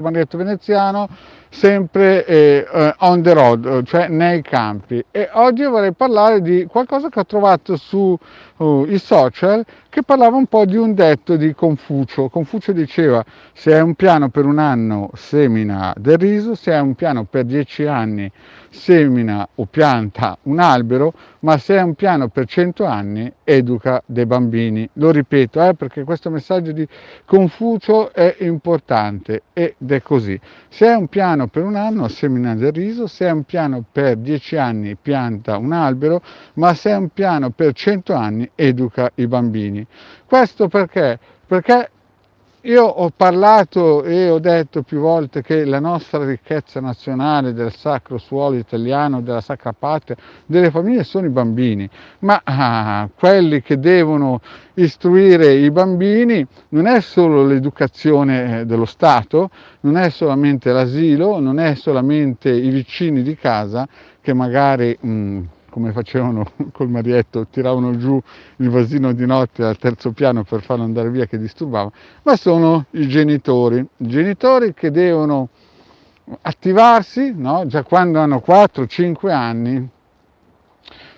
marietto veneziano, sempre on the road, cioè nei campi. E oggi vorrei parlare di qualcosa che ho trovato su i social, che parlava un po' di un detto di Confucio. Confucio diceva: se hai un piano per un anno semina del riso, se hai un piano per 10 anni semina o pianta un albero, ma se hai un piano per 100 anni educa dei bambini. Lo ripeto, perché questo messaggio di Confucio è importante ed è così. Se hai un piano per un anno semina del riso, se hai un piano per 10 anni pianta un albero, ma se hai un piano per 100 anni educa i bambini. Questo perché? Perché io ho parlato e ho detto più volte che la nostra ricchezza nazionale del sacro suolo italiano, della sacra patria, delle famiglie sono i bambini, ma quelli che devono istruire i bambini non è solo l'educazione dello Stato, non è solamente l'asilo, non è solamente i vicini di casa che magari come facevano col marietto, tiravano giù il vasino di notte al terzo piano per farlo andare via che disturbava, ma sono i genitori che devono attivarsi, no? Già quando hanno 4-5 anni,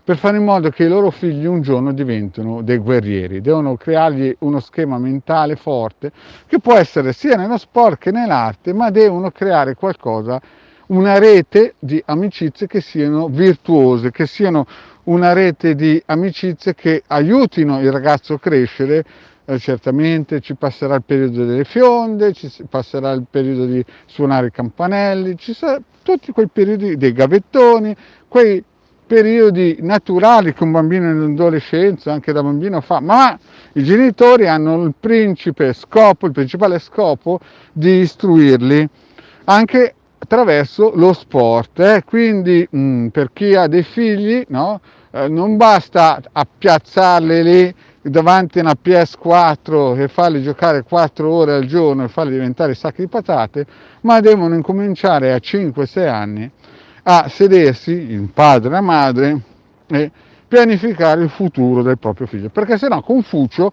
per fare in modo che i loro figli un giorno diventino dei guerrieri. Devono creargli uno schema mentale forte, che può essere sia nello sport che nell'arte, ma devono creare qualcosa, una rete di amicizie che siano virtuose, che siano una rete di amicizie che aiutino il ragazzo a crescere. Certamente ci passerà il periodo delle fionde, ci passerà il periodo di suonare i campanelli, ci saranno tutti quei periodi dei gavettoni, quei periodi naturali che un bambino in adolescenza, anche da bambino fa, ma i genitori hanno il principale scopo di istruirli anche attraverso lo sport. Quindi per chi ha dei figli, no? Non basta appiazzarli lì davanti a una PS4 e farli giocare 4 ore al giorno e farli diventare sacchi di patate, ma devono incominciare a 5-6 anni a sedersi, il padre e la madre, e pianificare il futuro del proprio figlio. Perché sennò Confucio,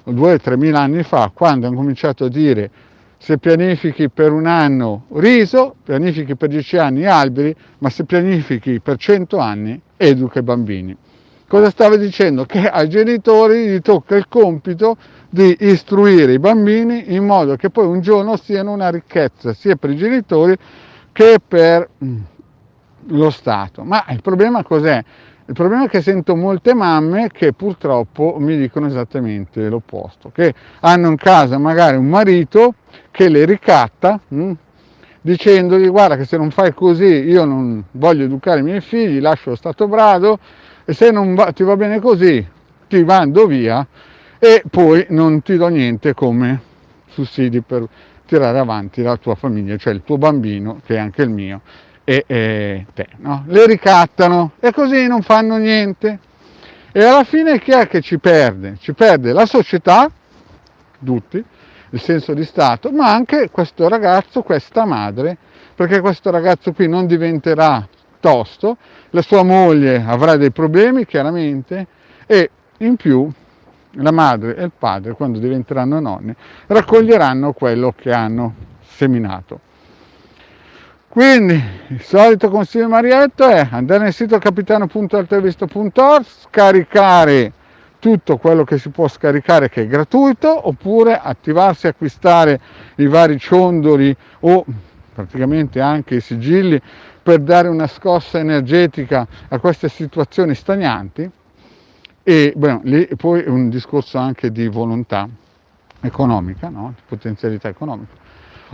2-3 mila anni fa, quando ha cominciato a dire: se pianifichi per un anno riso, pianifichi per 10 anni alberi, ma se pianifichi per 100 anni, educa i bambini. Cosa stava dicendo? Che ai genitori gli tocca il compito di istruire i bambini in modo che poi un giorno siano una ricchezza sia per i genitori che per lo Stato. Ma il problema cos'è? Il problema è che sento molte mamme che purtroppo mi dicono esattamente l'opposto, che hanno in casa magari un marito che le ricatta, dicendogli: guarda che se non fai così io non voglio educare i miei figli, lascio lo stato brado, e se non ti va bene così ti mando via e poi non ti do niente come sussidi per tirare avanti la tua famiglia, cioè il tuo bambino, che è anche il mio, e te, no? Le ricattano e così non fanno niente. E alla fine chi è che ci perde? Ci perde la società, tutti, il senso di Stato, ma anche questo ragazzo, questa madre, perché questo ragazzo qui non diventerà tosto, la sua moglie avrà dei problemi chiaramente, e in più la madre e il padre, quando diventeranno nonni, raccoglieranno quello che hanno seminato. Quindi il solito consiglio di Marietto è andare nel sito capitano.altavista.org, scaricare tutto quello che si può scaricare, che è gratuito, oppure attivarsi, acquistare i vari ciondoli o praticamente anche i sigilli per dare una scossa energetica a queste situazioni stagnanti. E lì poi è un discorso anche di volontà economica, no? Di potenzialità economica.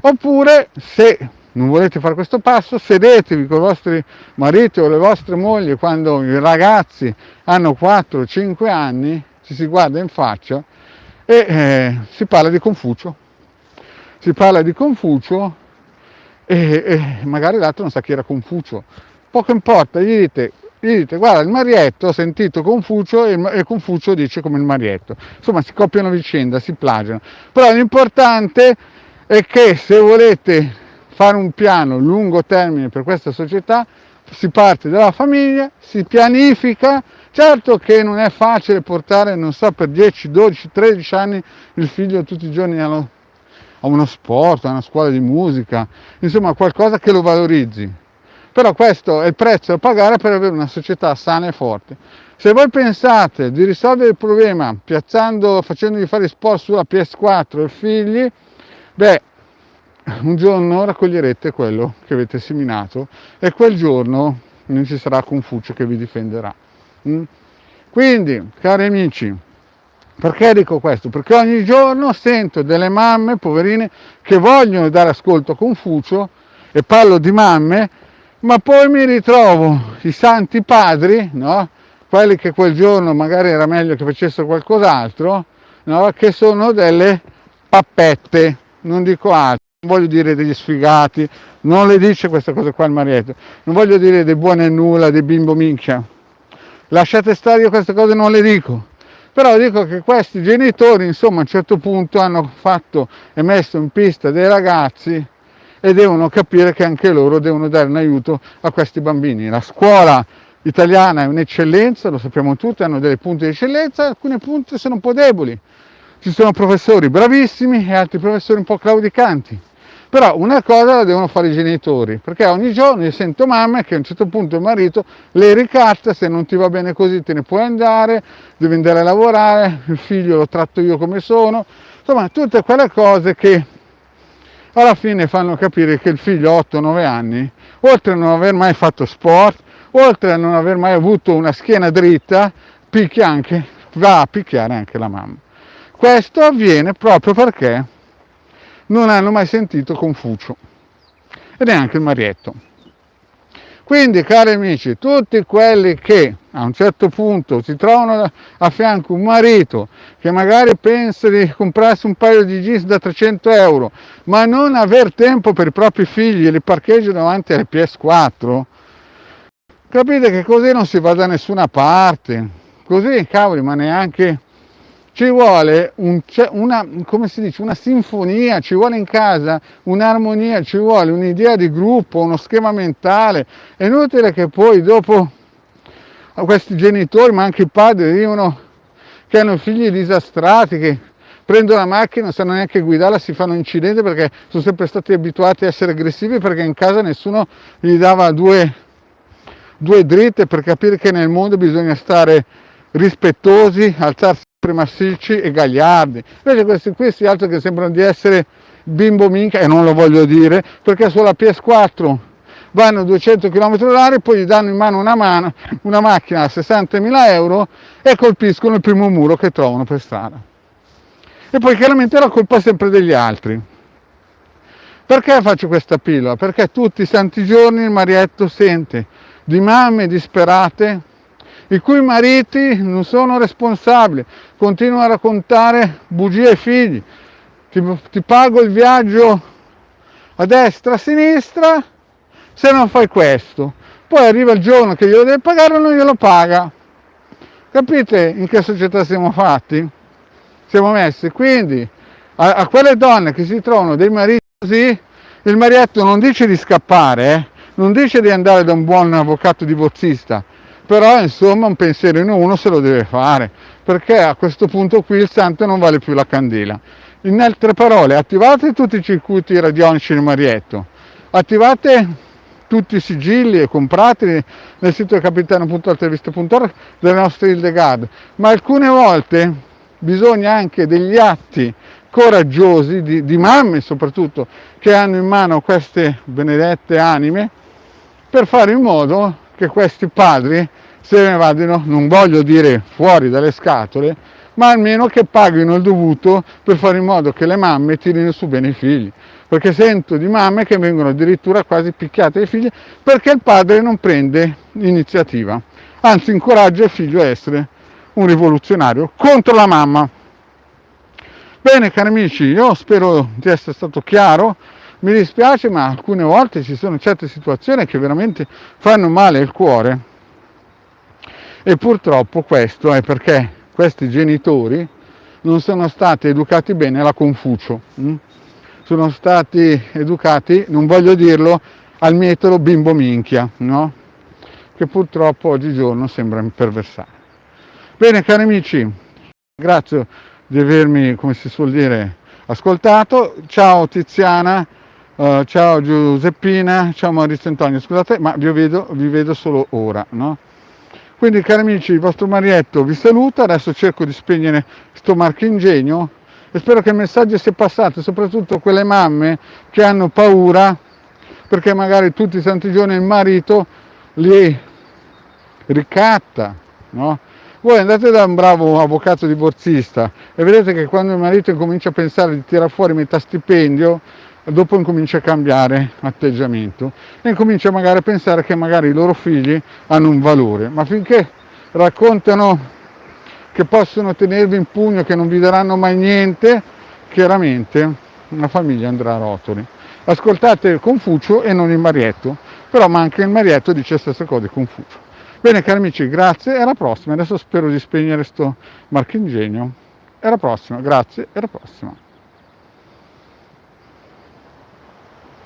Oppure, se non volete fare questo passo, sedetevi con i vostri mariti o le vostre mogli quando i ragazzi hanno 4-5 anni, ci si guarda in faccia e si parla di Confucio. Si parla di Confucio e magari l'altro non sa chi era Confucio. Poco importa, gli dite: guarda, il Marietto ha sentito Confucio e Confucio dice come il Marietto. Insomma, si copiano a vicenda, si plagiano. Però l'importante è che se volete fare un piano lungo termine per questa società, si parte dalla famiglia, si pianifica. Certo che non è facile portare, non so, per 10, 12, 13 anni il figlio tutti i giorni a uno sport, a una scuola di musica, insomma qualcosa che lo valorizzi. Però questo è il prezzo da pagare per avere una società sana e forte. Se voi pensate di risolvere il problema facendogli fare sport sulla PS4 e figli, beh, un giorno raccoglierete quello che avete seminato e quel giorno non ci sarà Confucio che vi difenderà. Quindi, cari amici, perché dico questo? Perché ogni giorno sento delle mamme poverine che vogliono dare ascolto a Confucio, e parlo di mamme, ma poi mi ritrovo i santi padri, no? Quelli che quel giorno magari era meglio che facessero qualcos'altro, no? Che sono delle pappette, non dico altro. Non voglio dire degli sfigati, non le dice questa cosa qua il Marietto, non voglio dire dei buoni a nulla, dei bimbo minchia. Lasciate stare, io queste cose non le dico. Però dico che questi genitori, insomma, a un certo punto hanno fatto e messo in pista dei ragazzi e devono capire che anche loro devono dare un aiuto a questi bambini. La scuola italiana è un'eccellenza, lo sappiamo tutti, hanno delle punte di eccellenza, alcune punte sono un po' deboli. Ci sono professori bravissimi e altri professori un po' claudicanti. Però una cosa la devono fare i genitori, perché ogni giorno io sento mamme che a un certo punto il marito le ricatta: se non ti va bene così te ne puoi andare, devi andare a lavorare, il figlio lo tratto io come sono, insomma tutte quelle cose che alla fine fanno capire che il figlio a 8-9 anni, oltre a non aver mai fatto sport, oltre a non aver mai avuto una schiena dritta, va a picchiare anche la mamma. Questo avviene proprio perché non hanno mai sentito Confucio e neanche il Marietto. Quindi, cari amici, tutti quelli che a un certo punto si trovano a fianco un marito che magari pensa di comprarsi un paio di jeans da 300 euro, ma non aver tempo per i propri figli e li parcheggia davanti alle PS4, capite che così non si va da nessuna parte. Così, cavoli, ma neanche... Ci vuole come si dice, una sinfonia, ci vuole in casa un'armonia, ci vuole un'idea di gruppo, uno schema mentale. È inutile che poi dopo a questi genitori, ma anche i padri, dicono che hanno figli disastrati, che prendono la macchina, non sanno neanche guidarla, si fanno incidenti perché sono sempre stati abituati a essere aggressivi, perché in casa nessuno gli dava due dritte per capire che nel mondo bisogna stare rispettosi, alzarsi massicci e gagliardi. Invece questi qui si alzano che sembrano di essere bimbo minchia, e non lo voglio dire, perché sulla PS4 vanno a 200 km/h, poi gli danno in mano una macchina a 60.000 euro e colpiscono il primo muro che trovano per strada. E poi chiaramente la colpa è sempre degli altri. Perché faccio questa pillola? Perché tutti i santi giorni il Marietto sente di mamme disperate i cui mariti non sono responsabili, continuano a raccontare bugie ai figli: ti pago il viaggio a destra, a sinistra, se non fai questo. Poi arriva il giorno che glielo deve pagare e non glielo paga. Capite in che società siamo fatti? Siamo messi. Quindi a quelle donne che si trovano dei mariti così, il Marietto non dice di scappare, non dice di andare da un buon avvocato divorzista, però insomma un pensierino uno se lo deve fare, perché a questo punto qui il santo non vale più la candela. In altre parole, attivate tutti i circuiti radionici del Marietto, attivate tutti i sigilli e comprateli nel sito capitano.altavista.org delle nostre Hildegard, ma alcune volte bisogna anche degli atti coraggiosi di mamme soprattutto, che hanno in mano queste benedette anime, per fare in modo che questi padri se ne vadano, non voglio dire fuori dalle scatole, ma almeno che paghino il dovuto per fare in modo che le mamme tirino su bene i figli. Perché sento di mamme che vengono addirittura quasi picchiate ai figli perché il padre non prende iniziativa, anzi incoraggia il figlio a essere un rivoluzionario contro la mamma. Bene, cari amici, io spero di essere stato chiaro. Mi dispiace, ma alcune volte ci sono certe situazioni che veramente fanno male al cuore, e purtroppo questo è perché questi genitori non sono stati educati bene alla Confucio, sono stati educati, non voglio dirlo, al metodo bimbo minchia, no? Che purtroppo oggigiorno sembra imperversare. Bene, cari amici, grazie di avermi, come si suol dire, ascoltato. Ciao Tiziana, ciao Giuseppina, ciao Maurizio Antonio, scusate ma vi vedo solo ora, no? Quindi cari amici, il vostro Marietto vi saluta, adesso cerco di spegnere sto marchingegno e spero che il messaggio sia passato, soprattutto quelle mamme che hanno paura perché magari tutti i santi giorni il marito li ricatta, no? Voi andate da un bravo avvocato divorzista e vedete che quando il marito incomincia a pensare di tirare fuori metà stipendio, dopo incomincia a cambiare atteggiamento e incomincia magari a pensare che magari i loro figli hanno un valore, ma finché raccontano che possono tenervi in pugno, che non vi daranno mai niente, chiaramente una famiglia andrà a rotoli. Ascoltate Confucio e non il Marietto, però ma anche il Marietto dice le stesse cose di Confucio. Bene cari amici, grazie e alla prossima. Adesso spero di spegnere sto marchingegno. E alla prossima, grazie e alla prossima.